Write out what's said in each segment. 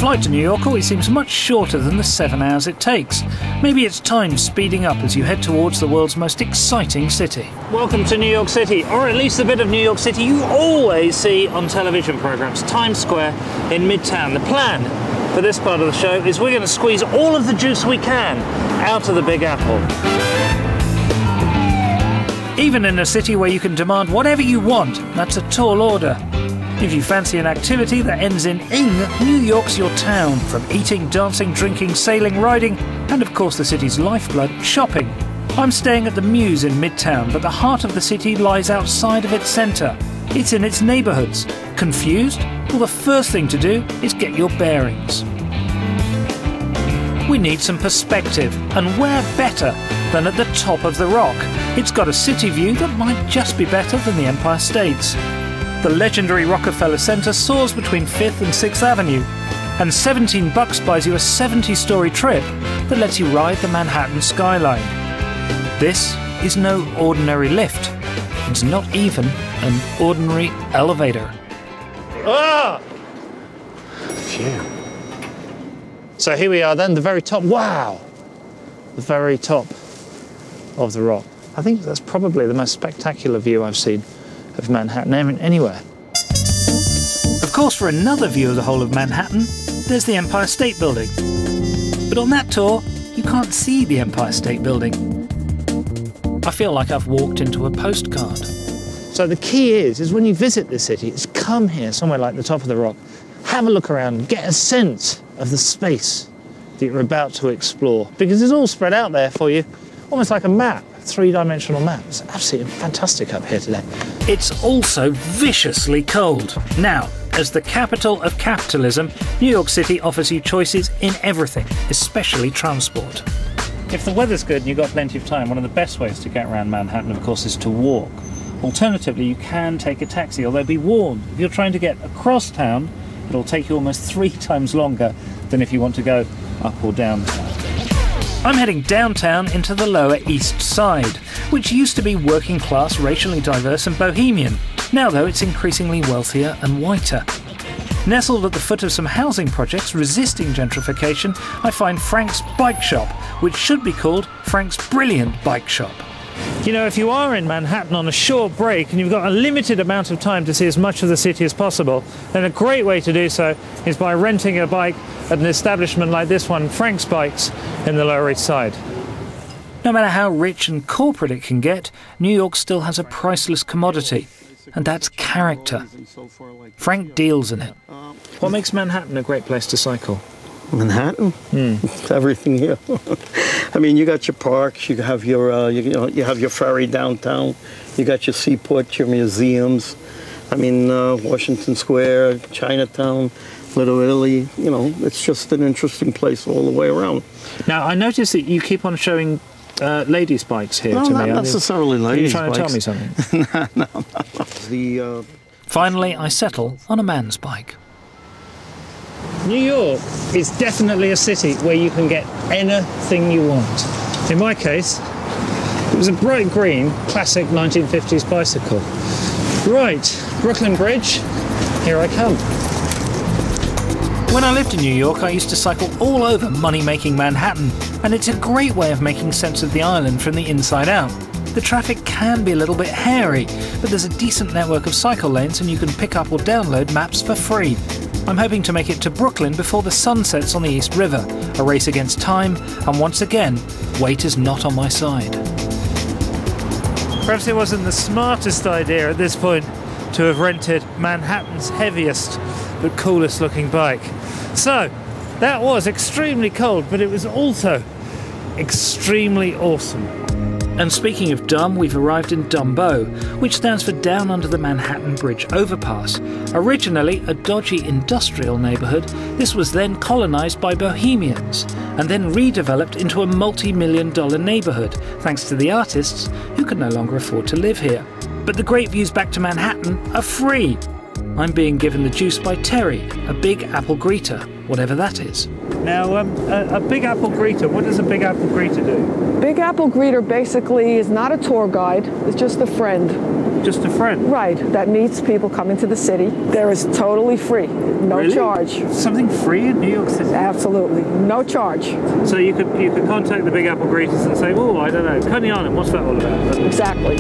flight to New York always seems much shorter than the 7 hours it takes. Maybe it's time speeding up as you head towards the world's most exciting city. Welcome to New York City, or at least the bit of New York City you always see on television programmes, Times Square in Midtown. The plan for this part of the show is we're going to squeeze all of the juice we can out of the Big Apple. Even in a city where you can demand whatever you want, that's a tall order. If you fancy an activity that ends in ing, New York's your town. From eating, dancing, drinking, sailing, riding, and of course the city's lifeblood, shopping. I'm staying at the Mews in Midtown, but the heart of the city lies outside of its centre. It's in its neighbourhoods. Confused? Well, the first thing to do is get your bearings. We need some perspective, and where better than at the top of the Rock? It's got a city view that might just be better than the Empire State's. The legendary Rockefeller Center soars between 5th and 6th Avenue, and $17 buys you a 70-story trip that lets you ride the Manhattan skyline. This is no ordinary lift. It's not even an ordinary elevator. Ah! Phew. So here we are then, the very top. Wow! The very top of the Rock. I think that's probably the most spectacular view I've seen of Manhattan anywhere. Of course, for another view of the whole of Manhattan, there's the Empire State Building. But on that tour, you can't see the Empire State Building. I feel like I've walked into a postcard. So the key is when you visit this city, is come here, somewhere like the top of the Rock, have a look around, get a sense of the space that you're about to explore, because it's all spread out there for you, almost like a map, three-dimensional map. It's absolutely fantastic up here today. It's also viciously cold. Now, as the capital of capitalism, New York City offers you choices in everything, especially transport. If the weather's good and you've got plenty of time, one of the best ways to get around Manhattan, of course, is to walk. Alternatively, you can take a taxi, although be warned, if you're trying to get across town, it'll take you almost 3 times longer than if you want to go up or down. I'm heading downtown into the Lower East Side, which used to be working class, racially diverse and bohemian. Now, though, it's increasingly wealthier and whiter. Nestled at the foot of some housing projects resisting gentrification, I find Frank's Bike Shop, which should be called Frank's Brilliant Bike Shop. You know, if you are in Manhattan on a short break and you've got a limited amount of time to see as much of the city as possible, then a great way to do so is by renting a bike at an establishment like this one, Frank's Bikes, in the Lower East Side. No matter how rich and corporate it can get, New York still has a priceless commodity, and that's character. Frank deals in it. What makes Manhattan a great place to cycle? Manhattan? Everything here. I mean, you got your parks, you have your, you have your ferry downtown, you got your seaport, your museums. I mean, Washington Square, Chinatown, Little Italy, you know, it's just an interesting place all the way around. Now, I noticed that you keep on showing ladies' bikes here to me. Not necessarily ladies' bikes. Are you trying to tell me something? No. Finally, I settle on a man's bike. New York is definitely a city where you can get anything you want. In my case, it was a bright green, classic 1950s bicycle. Right, Brooklyn Bridge, here I come. When I lived in New York, I used to cycle all over money-making Manhattan, and it's a great way of making sense of the island from the inside out. The traffic can be a little bit hairy, but there's a decent network of cycle lanes and you can pick up or download maps for free. I'm hoping to make it to Brooklyn before the sun sets on the East River, a race against time, and once again, weight is not on my side. Perhaps it wasn't the smartest idea at this point to have rented Manhattan's heaviest but coolest looking bike. So, that was extremely cold, but it was also extremely awesome. And speaking of dumb, we've arrived in Dumbo, which stands for Down Under the Manhattan Bridge Overpass. Originally a dodgy industrial neighbourhood, this was then colonised by bohemians, and then redeveloped into a multi-million-dollar neighbourhood, thanks to the artists who could no longer afford to live here. But the great views back to Manhattan are free. I'm being given the juice by Terry, a Big Apple greeter, whatever that is. Now, a Big Apple greeter, what does a Big Apple greeter do? Big Apple greeter basically is not a tour guide, it's just a friend. just a friend. Right, that meets people coming to the city. There is totally free, no Really? charge. Something free in New York City? Absolutely, no charge. So you could contact the Big Apple greeters and say, oh, I don't know, Coney Island, what's that all about? Exactly.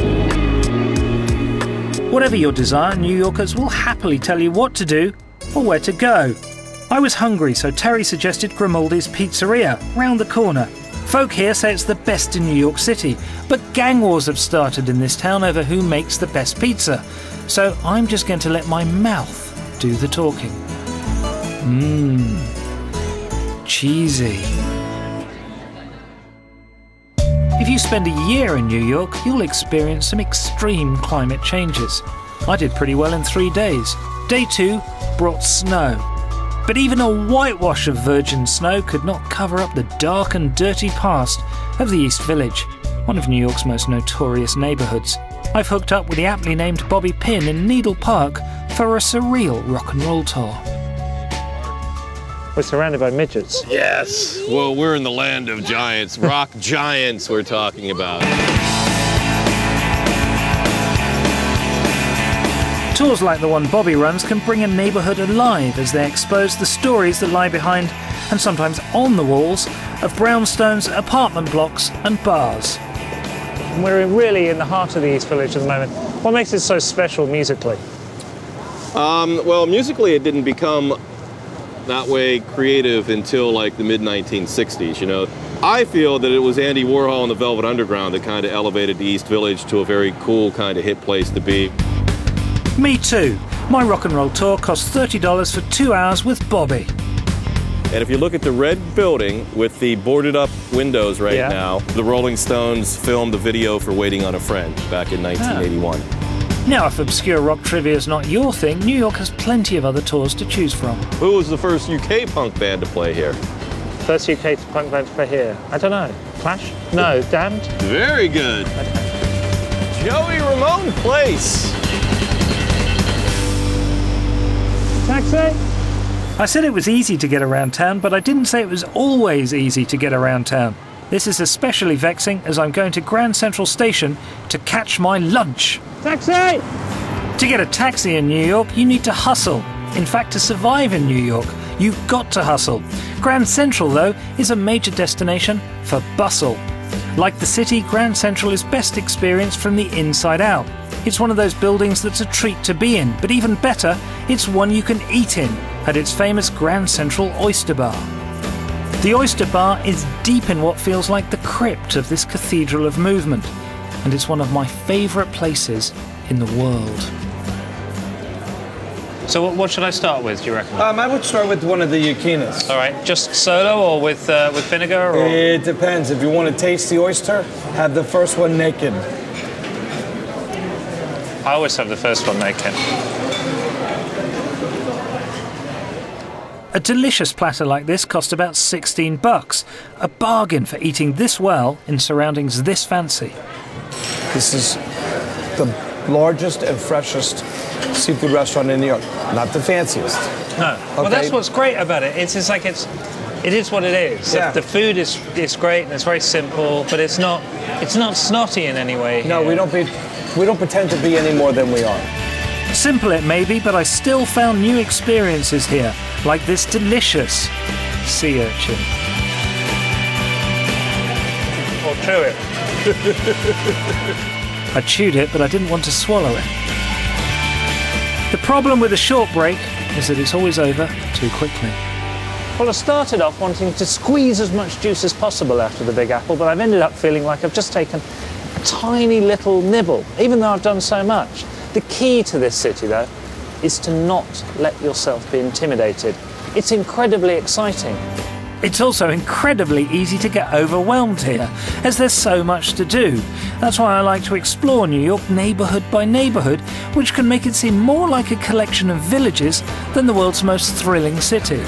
Whatever your desire, New Yorkers will happily tell you what to do or where to go. I was hungry, so Terry suggested Grimaldi's Pizzeria, round the corner. Folk here say it's the best in New York City, but gang wars have started in this town over who makes the best pizza. So I'm just going to let my mouth do the talking. Mmm, cheesy. If you spend a year in New York, you'll experience some extreme climate changes. I did pretty well in 3 days. Day 2 brought snow. But even a whitewash of virgin snow could not cover up the dark and dirty past of the East Village, one of New York's most notorious neighbourhoods. I've hooked up with the aptly named Bobby Pinn in Needle Park for a surreal rock and roll tour. We're surrounded by midgets. Yes. Well, we're in the land of giants, rock giants we're talking about. Tours like the one Bobby runs can bring a neighbourhood alive as they expose the stories that lie behind, and sometimes on the walls, of brownstones, apartment blocks and bars. We're really in the heart of the East Village at the moment. What makes it so special musically? Well, musically it didn't become that way creative until like the mid-1960s, you know. I feel that it was Andy Warhol and the Velvet Underground that kind of elevated the East Village to a very cool kind of hit place to be. Me too. My rock and roll tour cost $30 for 2 hours with Bobby. And if you look at the red building with the boarded up windows right now, the Rolling Stones filmed the video for Waiting on a Friend back in 1981. Now, if obscure rock trivia is not your thing, New York has plenty of other tours to choose from. Who was the first UK punk band to play here? First UK punk band to play here? I don't know. Clash? No, Damned? Very good. Joey Ramone Place. Taxi? I said it was easy to get around town, but I didn't say it was always easy to get around town. This is especially vexing as I'm going to Grand Central Station to catch my lunch. Taxi! To get a taxi in New York, you need to hustle. In fact, to survive in New York, you've got to hustle. Grand Central, though, is a major destination for bustle. Like the city, Grand Central is best experienced from the inside out. It's one of those buildings that's a treat to be in, but even better, it's one you can eat in at its famous Grand Central Oyster Bar. The Oyster Bar is deep in what feels like the crypt of this cathedral of movement, and it's one of my favourite places in the world. So what should I start with, do you reckon? I would start with one of the Yakinas. All right, just solo or with vinegar? Or? It depends. If you want to taste the oyster, have the first one naked. I always have the first one naked. A delicious platter like this cost about $16. A bargain for eating this well in surroundings this fancy. This is the largest and freshest seafood restaurant in New York. Not the fanciest. No. Okay. Well, that's what's great about it. It is what it is. Yeah. The food is great and it's very simple, but it's not snotty in any way. No, we don't pretend to be any more than we are. Simple it may be, but I still found new experiences here, like this delicious sea urchin. Or chew it. I chewed it, but I didn't want to swallow it. The problem with a short break is that it's always over too quickly. Well, I started off wanting to squeeze as much juice as possible out of the Big Apple, but I've ended up feeling like I've just taken a tiny little nibble, even though I've done so much. The key to this city, though, is to not let yourself be intimidated. It's incredibly exciting. It's also incredibly easy to get overwhelmed here, as there's so much to do. That's why I like to explore New York neighbourhood by neighbourhood, which can make it seem more like a collection of villages than the world's most thrilling city.